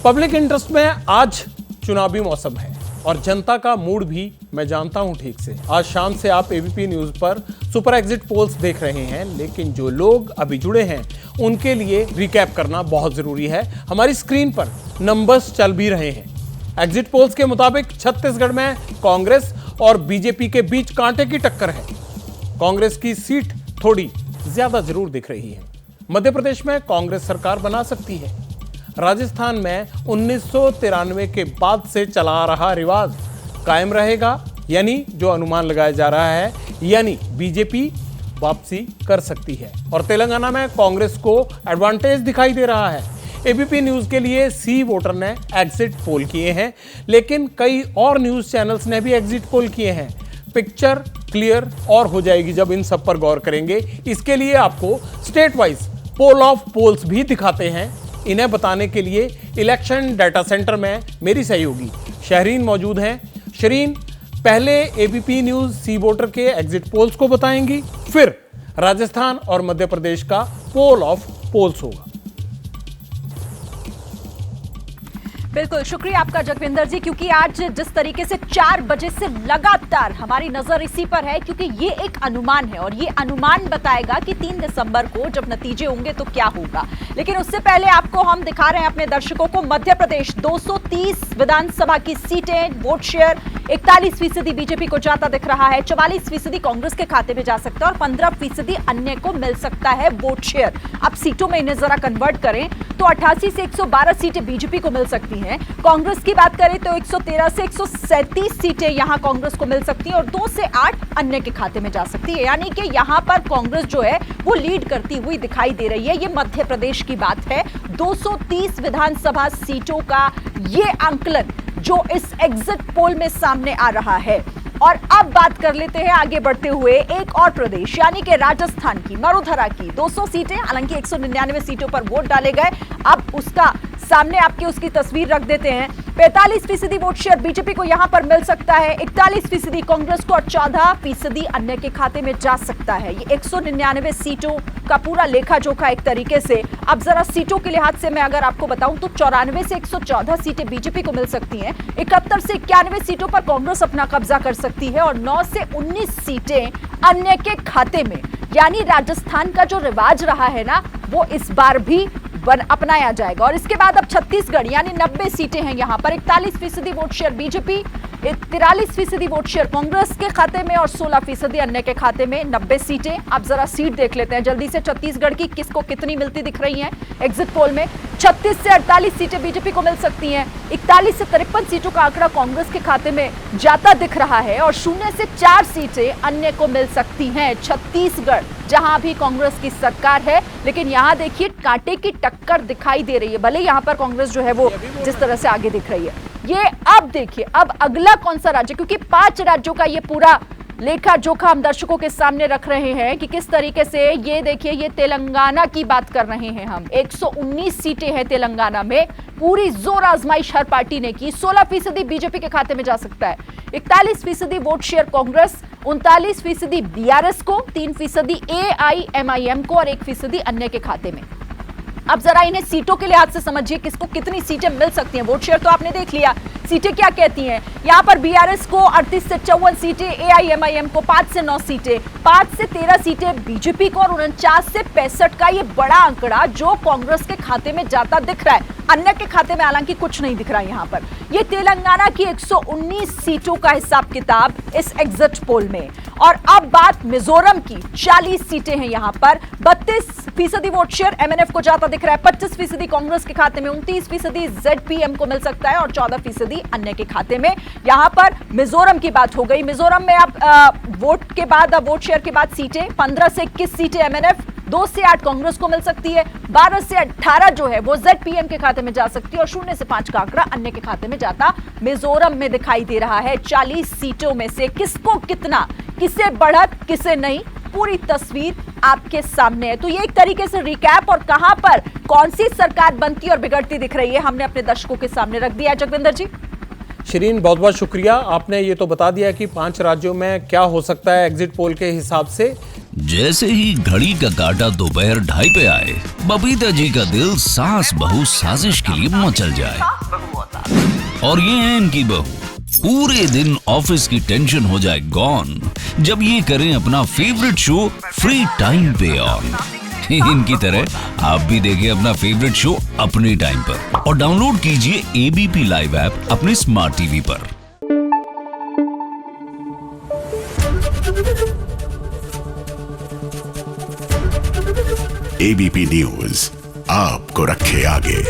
Public interest में आज चुनावी मौसम है और जनता का मूड भी मैं जानता हूं ठीक से। आज शाम से आप एबीपी न्यूज पर सुपर एग्जिट पोल्स देख रहे हैं, लेकिन जो लोग अभी जुड़े हैं उनके लिए रिकैप करना बहुत जरूरी है। हमारी स्क्रीन पर नंबर्स चल भी रहे हैं। एग्जिट पोल्स के मुताबिक छत्तीसगढ़ में कांग्रेस और बीजेपी के बीच कांटे की टक्कर है। कांग्रेस की सीट थोड़ी ज्यादा जरूर दिख रही है। मध्य प्रदेश में कांग्रेस सरकार बना सकती है। राजस्थान में 1993 के बाद से चला आ रहा रिवाज कायम रहेगा, यानी जो अनुमान लगाया जा रहा है, यानी बीजेपी वापसी कर सकती है। और तेलंगाना में कांग्रेस को एडवांटेज दिखाई दे रहा है। एबीपी न्यूज के लिए सी वोटर ने एग्जिट पोल किए हैं, लेकिन कई और न्यूज चैनल्स ने भी एग्जिट पोल किए हैं। पिक्चर क्लियर और हो जाएगी जब इन सब पर गौर करेंगे। इसके लिए आपको state wise poll of polls भी दिखाते हैं। इन्हें बताने के लिए इलेक्शन डाटा सेंटर में मेरी सहयोगी शहरीन मौजूद हैं। शहरीन, पहले एबीपी न्यूज सी वोटर के एग्जिट पोल्स को बताएंगी, फिर राजस्थान और मध्य प्रदेश का पोल ऑफ पोल्स होगा। बिल्कुल, शुक्रिया आपका जगविंदर जी, क्योंकि आज जिस तरीके से 4 बजे से लगातार हमारी नजर इसी पर है, क्योंकि ये एक अनुमान है और ये अनुमान बताएगा कि 3 दिसंबर को जब नतीजे होंगे तो क्या होगा। लेकिन उससे पहले आपको हम दिखा रहे हैं अपने दर्शकों को मध्य प्रदेश 230 विधानसभा की सीटें, वोट शेयर 41% बीजेपी को जाता दिख रहा है, 44% कांग्रेस के खाते में जा सकता है और 15% अन्य को मिल सकता है वोट शेयर। अब सीटों में इन्हें जरा कन्वर्ट करें तो 88 से 112 सीटें बीजेपी को मिल सकती हैं। कांग्रेस की बात करें तो 113 से 137 सीटें यहां कांग्रेस को मिल सकती हैं और 2 से 8 अन्य के खाते में जा सकती है। यानी कि यहां पर कांग्रेस जो है वो लीड करती हुई दिखाई दे रही है। ये मध्य प्रदेश की बात है। 230 विधानसभा सीटों का ये आंकलन जो इस एग्जिट पोल में सामने आ रहा है। और अब बात कर लेते हैं आगे बढ़ते हुए एक और प्रदेश यानी कि राजस्थान की, मरुधरा की 200 सीटें, हालांकि 199 सीटों पर वोट डाले गए। अब उसका सामने आपके उसकी तस्वीर रख देते हैं। 45% वोट शेयर बीजेपी को यहां पर मिल सकता है, 41% कांग्रेस को और 14% अन्य के खाते में जा सकता है। ये 199 सीटों का पूरा लेखा जोखा एक तरीके से। अब जरा सीटों के लिहाज से मैं अगर आपको बताऊं तो 94 से 114 सीटें बीजेपी को मिल सकती हैं, 71 से 91 सीटों पर कांग्रेस अपना कब्जा कर सकती है और 9 से 19 सीटें अन्य के खाते में। यानी राजस्थान का जो रिवाज रहा है ना, वो इस बार भी अपनाया जाएगा। और इसके बाद अब छत्तीसगढ़ यानी 90 सीटें हैं यहां पर, 41% vote share BJP, 43% vote share Congress के खाते में और 16% अन्य के खाते में 90 सीटें। आप जरा सीट देख लेते हैं जल्दी से छत्तीसगढ़ की, किसको कितनी मिलती दिख रही हैं एग्जिट पोल में। 36 से 48 सीटें बीजेपी को मिल सकती हैं, 41 से 53 सीटों का आंकड़ा कांग्रेस के खाते में जाता दिख रहा है और 0 से 4 सीटें अन्य को मिल सकती हैं। छत्तीसगढ़ जहां भी कांग्रेस की सरकार है, लेकिन यहां देखिए कांटे की टक्कर दिखाई दे रही है। भले यहां पर कांग्रेस जो है वो जिस तरह से आगे दिख रही है। ये अब देखिए अब अगला कौन सा राज्य, क्योंकि 5 राज्यों का ये पूरा लेखा जोखा हम दर्शकों के सामने रख रहे हैं कि किस तरीके से। ये देखिए, ये तेलंगाना की बात कर रहे हैं हम। 119 सीटें हैं तेलंगाना में, पूरी जोर आजमाइश हर पार्टी ने की। 16% बीजेपी के खाते में जा सकता है, 41% वोट शेयर कांग्रेस, 39% बीआरएस को, 3% एआईएमआईएम को और 1% अन्य के खाते में। अब जरा इन्हें सीटों के लिहाज से समझिए, किसको कितनी सीटें मिल सकती हैं। वोट शेयर तो आपने देख लिया, सीटें क्या कहती हैं। यहां पर बीआरएस को 38 से 54 सीटें, एआईएमआईएम को 5 से 9 सीटें, 5 से 13 सीटें बीजेपी को और 49 से 65 का ये बड़ा आंकड़ा जो कांग्रेस के खाते में जाता दिख रहा है। अन्य के खाते में हालांकि कुछ नहीं दिख रहा है यहां पर। ये तेलंगाना की 119 सीटों का हिसाब किताब इस एग्जिट पोल में। और अब बात मिजोरम की, 40 सीटें हैं यहां पर, 32% वोट शेयर एमएनएफ को जाता दिख रहा है, 25% कांग्रेस के खाते में, 29% जेडपीएम को मिल सकता है और 14% अन्य के खाते में। यहां पर मिजोरम की बात हो गई। मिजोरम में आप वोट के बाद, वोट शेयर के बाद सीटें, 15 से 21 सीटें एमएनएफ, 2 से 8 कांग्रेस को मिल सकती है, 12 से 18 जो है वो जेडपीएम के खाते में जा सकती है और 0 से 5 का आंकड़ा अन्य के खाते में जाता मिजोरम में दिखाई दे रहा है। 40 सीटों में से किसको कितना, किसे बढ़त किसे नहीं, पूरी तस्वीर आपके सामने है। तो ये एक तरीके से रिकैप और कहां पर कौन सी सरकार बनती और बिगड़ती दिख रही है हमने अपने दर्शकों के सामने रख दिया है। जगविंदर जी, शरीन, बहुत बहुत शुक्रिया। आपने ये तो बता दिया कि 5 राज्यों में क्या हो सकता है एग्जिट पोल के हिसाब से, जैसे ही घड़ी का काटा दोपहर 2:30 पे आए, बबीता जी का दिल सास बहू साजिश के लिए मचल जाए। और ये है इनकी बहू, पूरे दिन ऑफिस की टेंशन हो जाए गॉन जब ये करें अपना फेवरेट शो फ्री टाइम पे ऑन। इनकी तरह आप भी देखें अपना फेवरेट शो अपने टाइम पर और डाउनलोड कीजिए एबीपी लाइव ऐप अपने स्मार्ट टीवी पर। एबीपी न्यूज आपको रखे आगे।